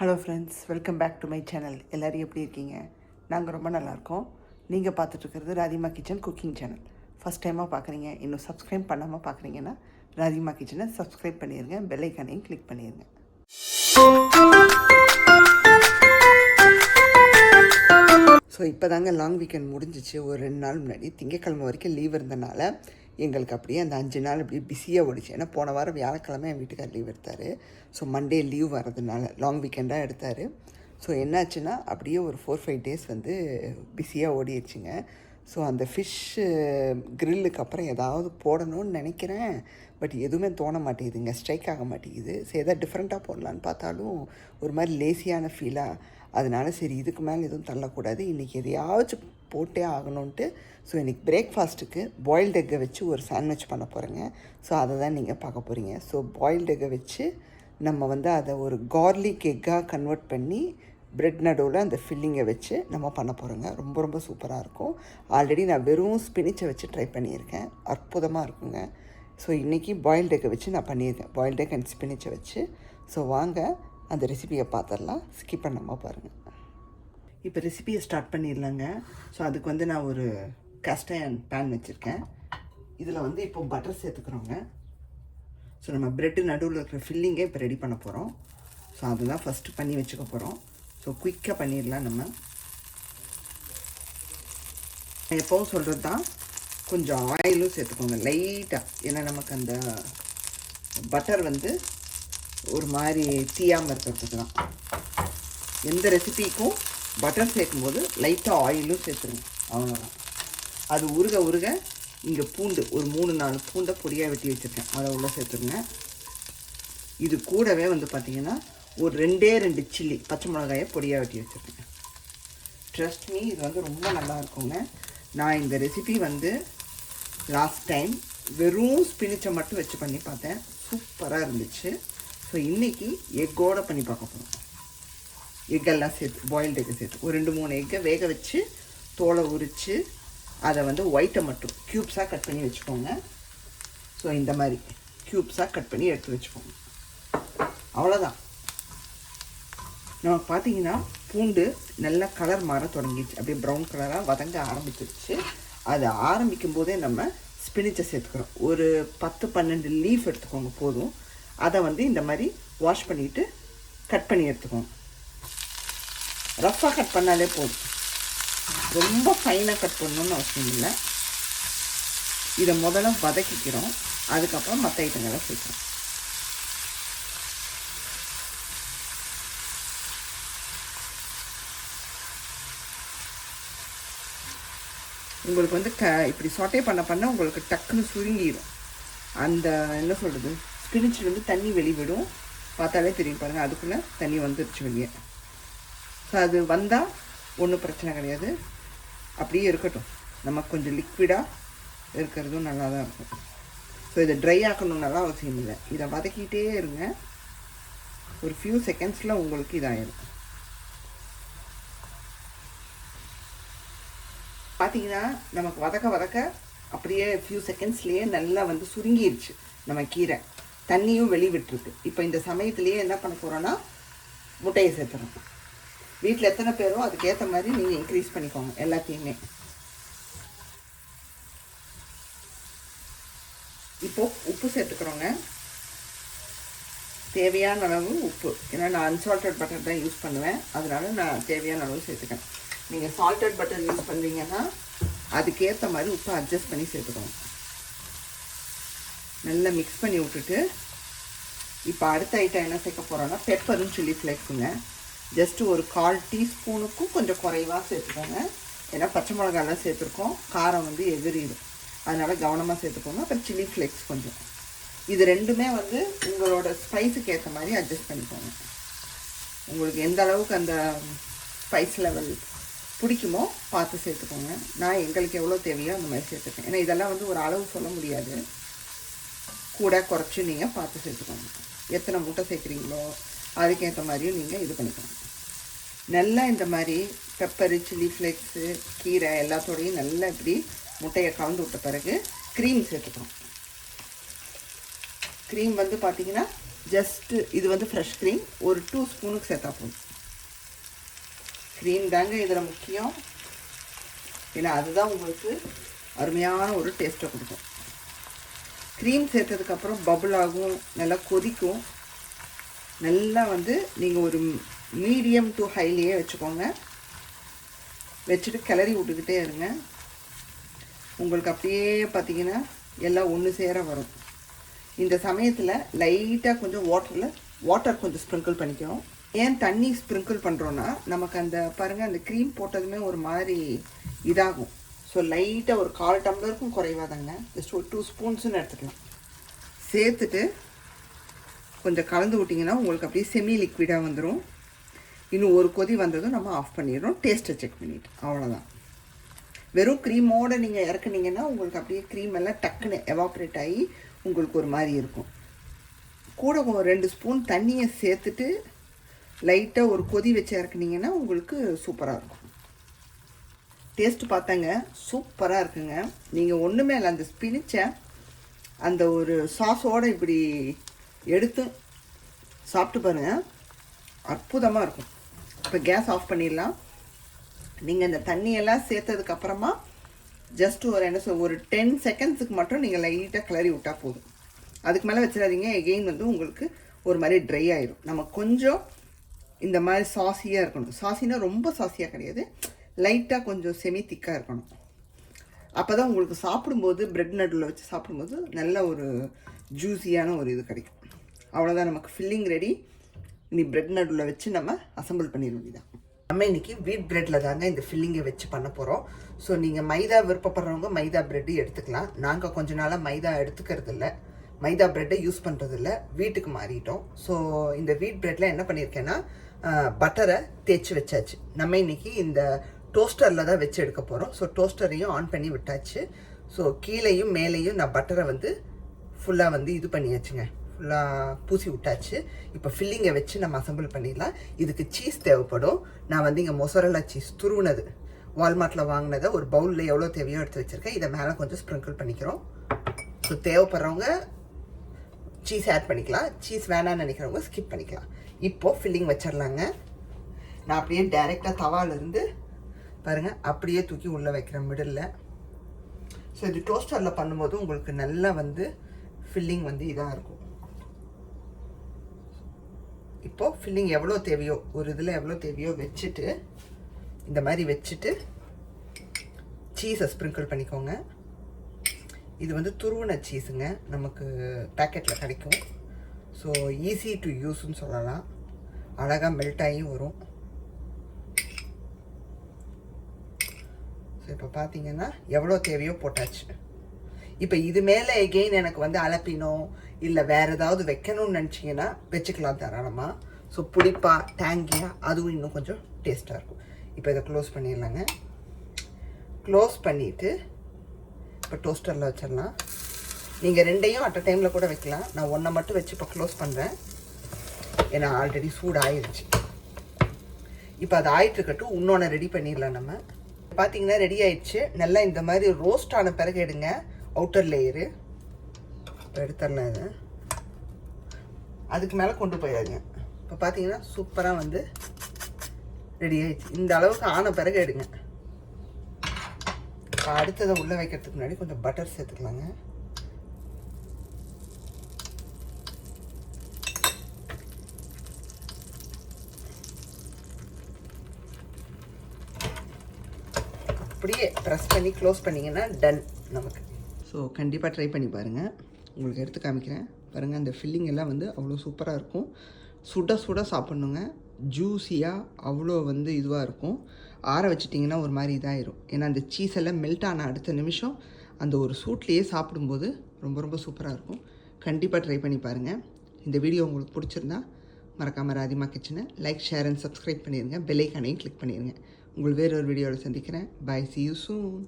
Hello friends, welcome back to my channel. எல்லோரும் எப்படி இருக்கீங்க? நாங்கள் ரொம்ப நல்லாயிருக்கோம். நீங்கள் பார்த்துட்ருக்கிறது Radhima kitchen cooking channel. First டைமாக பார்க்குறீங்க, இன்னும் சப்ஸ்கிரைப் பண்ணாமல் பார்க்குறீங்கன்னா ராதிமா கிச்சனை சப்ஸ்கிரைப் பண்ணிடுங்க, பெல் ஐக்கானையும் கிளிக் பண்ணிடுங்க. ஸோ இப்போ தாங்க லாங் வீக்கெண்ட் முடிஞ்சிச்சு. ஒரு 2 நாள் முன்னாடி திங்கக்கிழமை வரைக்கும் லீவ் இருந்தனால எங்களுக்கு அப்படியே அந்த 5 நாள் அப்படியே பிஸியாக ஓடிச்சு. ஏன்னா போன வாரம் வியாழக்கிழமை என் வீட்டுக்கார் லீவ் எடுத்தார். ஸோ மண்டே லீவ் வரதுனால லாங் வீக்கெண்டாக எடுத்தார். ஸோ என்னாச்சுன்னா அப்படியே ஒரு 4-5 டேஸ் வந்து பிஸியாக ஓடிடுச்சுங்க. ஸோ அந்த ஃபிஷ்ஷு க்ரில்லுக்கு அப்புறம் ஏதாவது போடணும்னு நினைக்கிறேன். பட் எதுவுமே தோண மாட்டேங்குதுங்க, ஸ்ட்ரைக் ஆக மாட்டேங்குது. ஸோ எதாவது டிஃப்ரெண்ட்டாக போடலான்னு பார்த்தாலும் ஒரு மாதிரி லேசியான ஃபீலாக. அதனால் சரி இதுக்கு மேலே எதுவும் தள்ளக்கூடாது, இன்றைக்கி எதையாச்சும் போட்டே ஆகணுன்ட்டு. ஸோ இன்றைக்கி பிரேக்ஃபாஸ்ட்டுக்கு பாயில்டு எக்கை வச்சு ஒரு சாண்ட்விச் பண்ண போகிறேங்க. ஸோ அதை தான் நீங்கள் பார்க்க போகிறீங்க. ஸோ பாயில்டு எக்கை வச்சு நம்ம வந்து அதை ஒரு கார்லிக் எக்காக கன்வெர்ட் பண்ணி ப்ரெட் நடுவில் அந்த ஃபில்லிங்கை வச்சு நம்ம பண்ண போகிறோங்க. ரொம்ப ரொம்ப சூப்பராக இருக்கும். ஆல்ரெடி நான் வெறும் ஸ்பினிச்சை வச்சு ட்ரை பண்ணியிருக்கேன், அற்புதமாக இருக்குங்க. ஸோ இன்றைக்கி பாயில்டு எக்கை வச்சு நான் பண்ணியிருக்கேன், பாயில்டு எக் அண்ட் ஸ்பினிச்சை வச்சு. ஸோ வாங்க அந்த ரெசிபியை பார்த்துடலாம், ஸ்கிப் பண்ணாமல் பாருங்கள். இப்போ ரெசிபியை ஸ்டார்ட் பண்ணிடலாங்க. ஸோ அதுக்கு வந்து நான் ஒரு காஸ்ட் அயர்ன் பேன் வச்சுருக்கேன். இதில் வந்து இப்போ பட்டர் சேர்த்துக்கிறோங்க. ஸோ நம்ம ப்ரெட்டு நடுவில் இருக்கிற ஃபில்லிங்கே இப்போ ரெடி பண்ண போகிறோம். ஸோ அதுதான் ஃபஸ்ட்டு பண்ணி வச்சுக்க போகிறோம். ஸோ குயிக்காக பண்ணிடலாம். நம்ம எப்போவும் சொல்கிறது தான், கொஞ்சம் ஆயிலும் சேர்த்துக்கோங்க லைட்டாக. ஏன்னா நமக்கு அந்த பட்டர் வந்து ஒரு மாதிரி தீயாமல் இருக்கிறதுக்கு தான். எந்த ரெசிபிக்கும் பட்டர் சேர்க்கும்போது லைட்டாக ஆயிலும் சேர்த்துருங்க, அவ்வளோதான். அது உருக உருக இங்கே பூண்டு ஒரு 3-4 பூண்டை பொடியாக வெட்டி வச்சுருக்கேன், அதை உள்ளே சேர்த்துருங்க. இது கூடவே வந்து பார்த்திங்கன்னா ஒரு 2 சில்லி பச்சை மிளகாயை பொடியாக வெட்டி வச்சுருக்கேன். ட்ரஸ்ட் மீ, இது வந்து ரொம்ப நல்லா இருக்குங்க. நான் இந்த ரெசிபி வந்து லாஸ்ட் டைம் வெறும் ஸ்பினிச்சை மட்டும் வச்சு பண்ணி பார்த்தேன், சூப்பராக இருந்துச்சு. ஸோ இன்றைக்கி எக்கோடு பண்ணி பார்க்க போகிறோம். எக்கெல்லாம் சேர்த்து பாயில்டு எக்கை சேர்த்து ஒரு 2-3 எக்கை வேக வச்சு தோலை உரித்து அதை வந்து ஒயிட்டை மட்டும் க்யூப்ஸாக கட் பண்ணி வச்சுக்கோங்க. ஸோ இந்த மாதிரி க்யூப்ஸாக கட் பண்ணி எடுத்து வச்சுக்கோங்க, அவ்வளோதான். நமக்கு பார்த்தீங்கன்னா பூண்டு நல்லா கலர் மாற தொடங்கிடுச்சு, அப்படியே ப்ரௌன் கலராக வதங்க ஆரம்பிச்சிருச்சு. அது ஆரம்பிக்கும் போதே நம்ம ஸ்பினிச்சை சேர்த்துக்கிறோம். ஒரு 10-12 லீஃப் எடுத்துக்கோங்க போதும். அதை வந்து இந்த மாதிரி வாஷ் பண்ணிவிட்டு கட் பண்ணி எடுத்துக்கோங்க. ரஃப்பாக கட் பண்ணாலே போதும், ரொம்ப ஃபைனாக கட் பண்ணணும்னு அவசியம் இல்லை. இதை முதல்ல வதக்கிக்கிறோம், அதுக்கப்புறம் மற்ற ஐட்டங்களை சேர்க்கிறோம். உங்களுக்கு வந்து இப்படி சாட்டே பண்ண உங்களுக்கு டக்குன்னு சுருங்கிடும். அந்த என்ன சொல்கிறது, ஸ்பினிச்சில் தண்ணி வெளிவிடும், பார்த்தாலே தெரியும் பாருங்கள். அதுக்குள்ளே தண்ணி வந்துருச்சு வெளியே. ஸோ அது வந்தால் ஒன்றும் பிரச்சனை கிடையாது, அப்படியே இருக்கட்டும். நமக்கு கொஞ்சம் லிக்விடாக இருக்கிறதும் நல்லா தான் இருக்கும். ஸோ இதை ட்ரை ஆக்கணுன்னாலாம் அவசியம் இல்லை. இதை வதக்கிட்டே இருங்க, ஒரு ஃபியூ செகண்ட்ஸில் உங்களுக்கு இதாகிடும். பார்த்தீங்கன்னா நமக்கு வதக்க அப்படியே ஃபியூ செகண்ட்ஸ்லேயே நல்லா வந்து சுருங்கிடுச்சு நம்ம கீரை, தண்ணியும் வெளிவிட்டுருக்கு. இப்போ இந்த சமயத்துலேயே என்ன பண்ண போகிறோன்னா முட்டையை சேர்த்துறோம். வீட்டில் எத்தனை பேரோ அதுக்கேற்ற மாதிரி நீங்கள் இன்க்ரீஸ் பண்ணிக்கோங்க எல்லாத்தையுமே. இப்போது உப்பு சேர்த்துக்கிறோங்க, தேவையான அளவு உப்பு. ஏன்னா நான் அன்சால்டட் பட்டர் தான் யூஸ் பண்ணுவேன், அதனால நான் தேவையான அளவு சேர்த்துக்கிறேன். நீங்கள் சால்டட் பட்டர் யூஸ் பண்ணுறீங்கன்னா அதுக்கேற்ற மாதிரி உப்பு அட்ஜஸ்ட் பண்ணி சேர்த்துக்கோங்க. நல்லா மிக்ஸ் பண்ணி விட்டுட்டு இப்போ அடுத்த ஐட்டம் என்ன சேர்க்க போகிறோன்னா பெப்பரும் சில்லி ஃப்ளேக்ஸுங்க. ஜஸ்ட்டு ஒரு 1/4 டீஸ்பூனுக்கும் கொஞ்சம் குறைவாக சேர்த்துக்கோங்க. ஏன்னா பச்சை மிளகாலாம் சேர்த்துருக்கோம், காரம் வந்து எகிரிடும், அதனால் கவனமாக சேர்த்துக்கோங்க. அப்புறம் சில்லி ஃப்ளேக்ஸ் கொஞ்சம். இது ரெண்டுமே வந்து உங்களோட ஸ்பைஸுக்கு ஏற்ற மாதிரி அட்ஜஸ்ட் பண்ணிக்கோங்க. உங்களுக்கு எந்த அளவுக்கு அந்த ஸ்பைஸ் லெவல் பிடிக்குமோ பார்த்து சேர்த்துக்கோங்க. நான் எங்களுக்கு எவ்வளோ தேவையோ அந்த மாதிரி சேர்த்துக்கேன். ஏன்னா இதெல்லாம் வந்து ஒரு அளவு சொல்ல முடியாது, கூட குறைச்சி நீங்கள் பார்த்து சேர்த்துக்கோங்க. எத்தனை முட்டை சேர்க்குறீங்களோ அதுக்கேற்ற மாதிரியும் நீங்கள் இது பண்ணிக்கோங்க. நல்லா இந்த மாதிரி பெப்பரு சில்லி ஃப்ளேக்ஸு கீரை எல்லாத்தோடையும் நல்லா இப்படி முட்டையை கலந்து விட்ட பிறகு க்ரீம் சேர்த்துக்கணும். க்ரீம் வந்து பார்த்திங்கன்னா ஜஸ்ட்டு இது வந்து ஃப்ரெஷ் க்ரீம் ஒரு 2 ஸ்பூனுக்கு சேர்த்தா போதும். க்ரீம் தாங்க இதில் முக்கியம். ஏன்னா அதுதான் உங்களுக்கு அருமையான ஒரு டேஸ்ட்டை கொடுக்கும். க்ரீம் சேர்த்ததுக்கப்புறம் பபுள் ஆகும், நல்லா கொதிக்கும். நல்லா வந்து நீங்கள் ஒரு மீடியம் டு ஹைலியே வச்சுக்கோங்க. வச்சுட்டு கிளறி விட்டுக்கிட்டே இருங்க. உங்களுக்கு அப்படியே பார்த்தீங்கன்னா எல்லாம் ஒன்று சேர வரும். இந்த சமயத்தில் லைட்டாக கொஞ்சம் வாட்டர் கொஞ்சம் ஸ்ப்ரிங்கிள் பண்ணிக்கிறோம். ஏன் தண்ணி ஸ்ப்ரிங்கிள் பண்ணுறோன்னா நமக்கு அந்த பாருங்கள் அந்த க்ரீம் போட்டதுமே ஒரு மாதிரி இதாகும். ஸோ லைட்டாக ஒரு 1/4 டம்ளருக்கும் குறைவாக தாங்க, ஜஸ்ட் ஒரு 2 ஸ்பூன்ஸுன்னு எடுத்துக்கலாம். சேர்த்துட்டு கொஞ்சம் கலந்து விட்டிங்கன்னா உங்களுக்கு அப்படியே செமி லிக்விடாக வந்துடும். இன்னும் ஒரு கொதி வந்ததும் நம்ம ஆஃப் பண்ணிடுறோம். டேஸ்ட்டை செக் பண்ணிவிட்டு அவ்வளோதான். வெறும் க்ரீமோடு நீங்கள் இறக்குனீங்கன்னா உங்களுக்கு அப்படியே க்ரீம் எல்லாம் டக்குன்னு எவாப்ரேட் ஆகி உங்களுக்கு ஒரு மாதிரி இருக்கும். கூட ஒரு 2 ஸ்பூன் தண்ணியை சேர்த்துட்டு லைட்டாக ஒரு கொதி வச்சு இறக்குனீங்கன்னா உங்களுக்கு சூப்பராக இருக்கும். டேஸ்ட்டு பார்த்தாங்க சூப்பராக இருக்குங்க. நீங்கள் ஒன்றுமே இல்லை, அந்த ஸ்பினிச்சை அந்த ஒரு சாஸோடு இப்படி எடுத்து சாப்பிட்டு பாருங்கள், அற்புதமாக இருக்கும். இப்போ கேஸ் ஆஃப் பண்ணிடலாம். நீங்கள் இந்த தண்ணியெல்லாம் சேர்த்ததுக்கப்புறமா ஜஸ்ட் ஒரு 10 செகண்ட்ஸுக்கு மட்டும் நீங்கள் லைட்டாக கிளறி விட்டால் போதும். அதுக்கு மேலே வச்சிடாதீங்க. எகெயின் வந்து உங்களுக்கு ஒரு மாதிரி ட்ரை ஆயிடும். நம்ம கொஞ்சம் இந்த மாதிரி சாஸியாக இருக்கணும். சாஸினா ரொம்ப சாஸியாக கிடையாது, லைட்டாக கொஞ்சம் செமி திக்காக இருக்கணும். அப்போ தான் உங்களுக்கு சாப்பிடும்போது ப்ரெட் நடுவில் வச்சு சாப்பிடும்போது நல்ல ஒரு ஜூஸியான ஒரு இது கிடைக்கும். அவ்வளோதான், நமக்கு ஃபில்லிங் ரெடி. இனி ப்ரெட் நடுவில் வச்சு நம்ம அசம்பிள் பண்ணிட வேண்டியதான். நம்ம இன்றைக்கி வீட் ப்ரெட்டில் தாங்க இந்த ஃபில்லிங்கை வச்சு பண்ண போகிறோம். ஸோ நீங்கள் மைதா விருப்பப்படுறவங்க மைதா ப்ரெட்டு எடுத்துக்கலாம். நாங்கள் கொஞ்ச நாளாக மைதா எடுத்துக்கிறது இல்லை, மைதா ப்ரெட்டை யூஸ் பண்ணுறதில்ல, வீட்டுக்கு மாறிட்டோம். ஸோ இந்த வீட் ப்ரெட்டில் என்ன பண்ணியிருக்கேன்னா பட்டரை தேய்ச்சி வச்சாச்சு. நம்ம இன்றைக்கி இந்த டோஸ்டரில் தான் வச்சு எடுக்க போகிறோம். ஸோ டோஸ்டரையும் ஆன் பண்ணி விட்டாச்சு. ஸோ கீழேயும் மேலேயும் நான் பட்டரை வந்து ஃபுல்லாக வந்து இது பண்ணியாச்சுங்க, ஃபுல்லாக பூசி விட்டாச்சு. இப்போ ஃபில்லிங்கை வச்சு நம்ம அசம்பிள் பண்ணிடலாம். இதுக்கு சீஸ் தேவைப்படும். நான் வந்து இங்கே மொசரல்லா சீஸ் துருவுனது வால்மார்ட்டில் வாங்கினதை ஒரு பவுலில் எவ்வளோ தேவையோ எடுத்து வச்சுருக்கேன். இதை மேலே கொஞ்சம் ஸ்ப்ரிங்கிள் பண்ணிக்கிறோம். ஸோ தேவைப்படுறவங்க சீஸ் ஆட் பண்ணிக்கலாம், சீஸ் வேணான்னு நினைக்கிறவங்க ஸ்கிப் பண்ணிக்கலாம். இப்போது ஃபில்லிங் வச்சிடலாங்க. நான் அப்படியே டைரெக்டாக தவாலேருந்து பாருங்கள் அப்படியே தூக்கி உள்ளே வைக்கிறேன் மிடில். ஸோ இது டோஸ்டரில் பண்ணும்போது உங்களுக்கு நல்லா வந்து ஃபில்லிங் வந்து இதாக இருக்கும். இப்போது ஃபில்லிங் எவ்வளோ தேவையோ ஒரு இதில் எவ்வளோ தேவையோ வச்சுட்டு இந்த மாதிரி வச்சுட்டு சீஸை ஸ்ப்ரிங்கிள் பண்ணிக்கோங்க. இது வந்து துருவன சீஸுங்க, நமக்கு பேக்கெட்டில் கிடைக்கும். ஸோ ஈஸி டு யூஸ்ன்னு சொல்லலாம். அழகாக மெல்ட் ஆகி வரும். ஸோ இப்போ பார்த்தீங்கன்னா எவ்வளோ தேவையோ போட்டாச்சு. இப்போ இது மேலே எகெயின் எனக்கு வந்து அலப்பினோ இல்லை வேறு ஏதாவது வைக்கணும்னு நினச்சிங்கன்னா வச்சுக்கலாம் தாராளமாக. ஸோ புளிப்பாக டேங்கியாக அதுவும் இன்னும் கொஞ்சம் டேஸ்ட்டாக இருக்கும். இப்போ இதை க்ளோஸ் பண்ணிடலாங்க. க்ளோஸ் பண்ணிவிட்டு இப்போ டோஸ்டரில் வச்சிடலாம். நீங்கள் ரெண்டையும் அட் அ டைமில் கூட வைக்கலாம். நான் ஒன்றை மட்டும் வச்சு இப்போ க்ளோஸ் பண்ணுறேன், ஏன்னா ஆல்ரெடி சூடு ஆயிடுச்சு. இப்போ அது ஆயிட்டுருக்கட்டும், இன்னொன்று ரெடி பண்ணிடலாம். நம்ம பார்த்தீங்கன்னா ரெடி ஆயிடுச்சு. நல்லா இந்த மாதிரி ரோஸ்ட் ஆன பிறகு எடுங்க அவுட்டர் லேயரு. இப்போ எடுத்துடலாம். இது அதுக்கு மேலே கொண்டு போயிடுங்க. இப்போ பார்த்தீங்கன்னா சூப்பராக வந்து ரெடி ஆயிடுச்சு. இந்த அளவுக்கு ஆன பிறகு எடுங்க. இப்போ அடுத்ததை உள்ளே வைக்கிறதுக்கு முன்னாடி கொஞ்சம் பட்டர் சேர்த்துக்கலாங்க. அப்படியே ப்ரெஸ் பண்ணி க்ளோஸ் பண்ணிங்கன்னா டன் நமக்கு. ஸோ கண்டிப்பாக ட்ரை பண்ணி பாருங்கள். உங்களுக்கு எடுத்து காமிக்கிறேன் பாருங்கள். அந்த ஃபில்லிங் எல்லாம் வந்து அவ்வளோ சூப்பராக இருக்கும். சுட சுட சாப்பிட்ணுங்க, ஜூஸியாக அவ்வளோ வந்து இதுவாக இருக்கும். ஆற வச்சிட்டிங்கன்னா ஒரு மாதிரி இதாகிடும். ஏன்னா அந்த சீஸ் எல்லாம் மெல்ட் ஆன அடுத்த நிமிஷம் அந்த ஒரு சூட்லேயே சாப்பிடும்போது ரொம்ப ரொம்ப சூப்பராக இருக்கும். கண்டிப்பாக ட்ரை பண்ணி பாருங்கள். இந்த வீடியோ உங்களுக்கு பிடிச்சிருந்தா மறக்காமல் ராதிமா கிச்சனை லைக், ஷேர் அண்ட் சப்ஸ்கிரைப் பண்ணிடுங்க. பெல் ஐக்கானையும் கிளிக் பண்ணிடுங்க. உங்கள் வேறு ஒரு வீடியோவில் சந்திக்கிறேன். Bye, see you soon.